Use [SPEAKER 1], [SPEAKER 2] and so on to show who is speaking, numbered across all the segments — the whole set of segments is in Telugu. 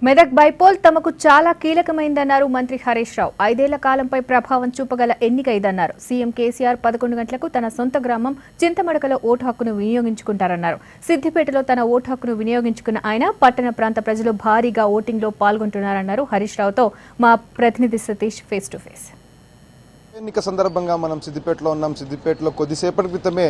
[SPEAKER 1] మెదక్ బైపోల్ తమకు చాలా కీలకమైందన్నారు మంత్రి హరీష్ రావు. 5 ఏళ్ల కాలంపై ప్రభావం చూపగల ఎన్నిక ఇదన్నారు. సీఎం కేసీఆర్ 11 గంటలకు తన సొంత గ్రామం చింతమడకలో ఓటు హక్కును వినియోగించుకుంటారన్నారు. సిద్దిపేటలో తన ఓటు హక్కును వినియోగించుకున్న ఆయన పట్టణ ప్రాంత ప్రజలు భారీగా ఓటింగ్లో పాల్గొంటున్నారన్నారు. హరీష్ రావుతో మా ప్రతినిధి సతీష్ ఫేస్ టు ఫేస్.
[SPEAKER 2] ఎన్నిక సందర్భంగా మనం సిద్దిపేటలో ఉన్నాం. సిద్దిపేటలో కొద్దిసేపటి క్రితమే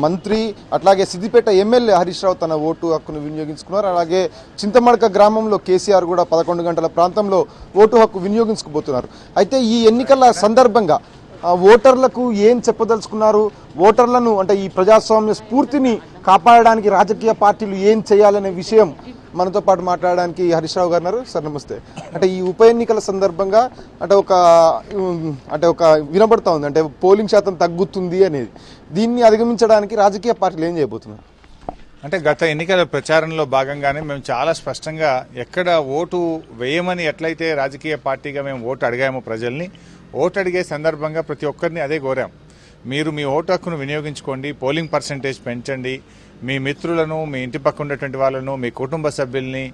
[SPEAKER 2] మంత్రి అట్లాగే సిద్దిపేట ఎమ్మెల్యే హరీష్ రావు తన ఓటు హక్కును వినియోగించుకున్నారు. అలాగే చింతమడక గ్రామంలో కేసీఆర్ కూడా 11 గంటల ప్రాంతంలో ఓటు హక్కు వినియోగించుకోబోతున్నారు. అయితే ఈ ఎన్నికల సందర్భంగా ఓటర్లకు ఏం చెప్పదలుచుకున్నారు? ఓటర్లను అంటే ఈ ప్రజాస్వామ్య స్ఫూర్తిని కాపాడడానికి రాజకీయ పార్టీలు ఏం చేయాలనే విషయం మనతో పాటు మాట్లాడడానికి హరీష్ రావు గారు. సార్ నమస్తే. అంటే ఈ ఉప ఎన్నికల సందర్భంగా అంటే ఒక వినబడతా ఉంది, అంటే పోలింగ్ శాతం తగ్గుతుంది అనేది. దీన్ని అధిగమించడానికి రాజకీయ పార్టీలు ఏం చేయబోతున్నారు?
[SPEAKER 3] అంటే గత ఎన్నికల ప్రచారంలో భాగంగానే మేము చాలా స్పష్టంగా ఎక్కడ ఓటు వేయమని ఎట్లయితే రాజకీయ పార్టీగా మేము ఓటు అడిగామో ప్రజల్ని, ఓటు అడిగే సందర్భంగా ప్రతి ఒక్కరిని అదే కోరాం. మీరు మీ ఓటు హక్కును వినియోగించుకోండి, పోలింగ్ పర్సంటేజ్ పెంచండి, మీ మిత్రులను, మీ ఇంటి పక్క ఉన్నటువంటి వాళ్ళను, మీ కుటుంబ సభ్యుల్ని,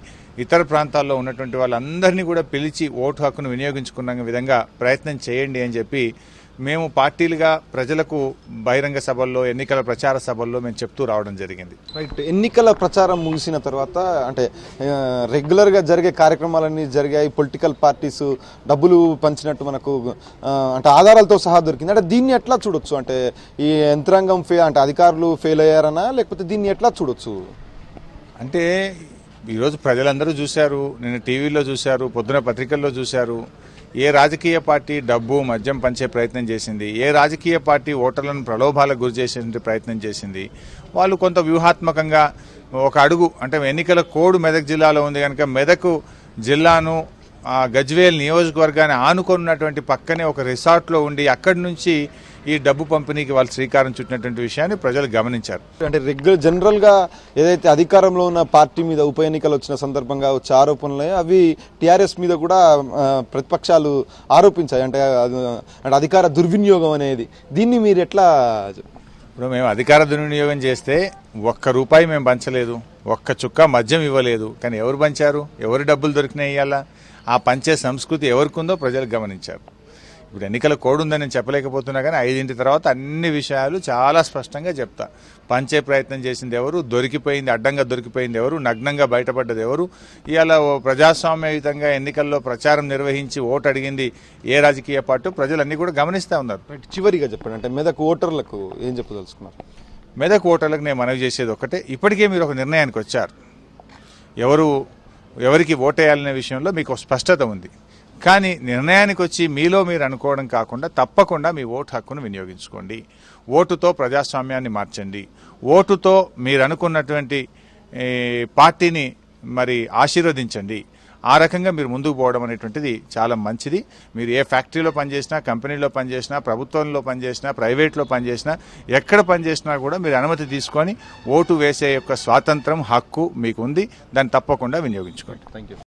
[SPEAKER 3] ఇతర ప్రాంతాల్లో ఉన్నటువంటి వాళ్ళందరినీ కూడా పిలిచి ఓటు హక్కును వినియోగించుకున్న విధంగా ప్రయత్నం చేయండి అని చెప్పి మేము పార్టీలుగా ప్రజలకు బహిరంగ సభల్లో, ఎన్నికల ప్రచార సభల్లో మేము చెప్తూ రావడం జరిగింది.
[SPEAKER 2] రైట్. ఎన్నికల ప్రచారం ముగిసిన తర్వాత అంటే రెగ్యులర్గా జరిగే కార్యక్రమాలన్నీ జరిగాయి. పొలిటికల్ పార్టీస్ డబ్బులు పంచినట్టు మనకు అంటే ఆధారాలతో సహా దొరికింది. అంటే దీన్ని ఎట్లా చూడొచ్చు? అంటే ఈ యంత్రాంగం అంటే అధికారులు ఫెయిల్ అయ్యారనా, లేకపోతే దీన్ని ఎట్లా చూడొచ్చు?
[SPEAKER 3] అంటే ఈరోజు ప్రజలందరూ చూశారు, నిన్న టీవీలో చూశారు, పొద్దున పత్రికల్లో చూశారు. ఏ రాజకీయ పార్టీ డబ్బు మద్యం పంచే ప్రయత్నం చేసింది, ఏ రాజకీయ పార్టీ ఓటర్లను ప్రలోభాలకు గురి చేసే ప్రయత్నం చేసింది. వాళ్ళు కొంత వ్యూహాత్మకంగా ఒక అడుగు, అంటే ఎన్నికల కోడ్ మెదక్ జిల్లాలో ఉంది కనుక మెదక్ జిల్లాను గజ్వేల్ నియోజకవర్గాన్ని ఆనుకున్నటువంటి పక్కనే ఒక రిసార్ట్లో ఉండి అక్కడి నుంచి ఈ డబ్బు పంపిణీకి వాళ్ళు శ్రీకారం చుట్టినటువంటి విషయాన్ని ప్రజలు గమనించారు.
[SPEAKER 2] అంటే జనరల్గా ఏదైతే అధికారంలో ఉన్న పార్టీ మీద ఉప ఎన్నికలు వచ్చిన సందర్భంగా వచ్చే ఆరోపణలు అవి టీఆర్ఎస్ మీద కూడా ప్రతిపక్షాలు ఆరోపించాయి. అంటే అధికార దుర్వినియోగం అనేది. దీన్ని మీరు ఎట్లా?
[SPEAKER 3] ఇప్పుడు మేము అధికార దుర్వినియోగం చేస్తే ₹1 మేము పంచలేదు, ఒక్క చుక్క మద్యం ఇవ్వలేదు. కానీ ఎవరు పంచారు? ఎవరు డబ్బులు దొరికినాయి? ఇవాళ ఆ పంచే సంస్కృతి ఎవరికి ఉందో ప్రజలు గమనించారు. ఇప్పుడు ఎన్నికల కోడ్ ఉందని నేను చెప్పలేకపోతున్నా, కానీ 5 తర్వాత అన్ని విషయాలు చాలా స్పష్టంగా చెప్తా. పంచే ప్రయత్నం చేసింది ఎవరు, దొరికిపోయింది, అడ్డంగా దొరికిపోయింది ఎవరు, నగ్నంగా బయటపడ్డది ఎవరు, ఇవాళ ప్రజాస్వామ్యయుతంగా ఎన్నికల్లో ప్రచారం నిర్వహించి ఓటు అడిగింది ఏ రాజకీయ పార్టీ, ప్రజలన్నీ కూడా గమనిస్తూ ఉన్నారు.
[SPEAKER 2] చివరిగా చెప్పండి, అంటే మెదక్ ఓటర్లకు ఏం చెప్పదలుచుకున్నారు?
[SPEAKER 3] మెదక్ ఓటర్లకు నేను మనవి చేసేది ఒకటే, ఇప్పటికే మీరు ఒక నిర్ణయానికి వచ్చారు. ఎవరికి ఓటేయాలనే విషయంలో మీకు స్పష్టత ఉంది. కానీ నిర్ణయానికి వచ్చి మీలో మీరు అనుకోవడం కాకుండా తప్పకుండా మీ ఓటు హక్కును వినియోగించుకోండి. ఓటుతో ప్రజాస్వామ్యాన్ని మార్చండి. ఓటుతో మీరు అనుకున్నటువంటి పార్టీని మరి ఆశీర్వదించండి. ఆ రకంగా మీరు ముందుకు పోవడం అనేటువంటిది చాలా మంచిది. మీరు ఏ ఫ్యాక్టరీలో పనిచేసినా, కంపెనీలో పనిచేసినా, ప్రభుత్వంలో పనిచేసినా, ప్రైవేట్లో పనిచేసినా, ఎక్కడ పనిచేసినా కూడా మీరు అనుమతి తీసుకొని ఓటు వేసే యొక్క స్వాతంత్రం, హక్కు మీకు ఉంది. దాన్ని తప్పకుండా వినియోగించుకోండి.
[SPEAKER 2] Thank you.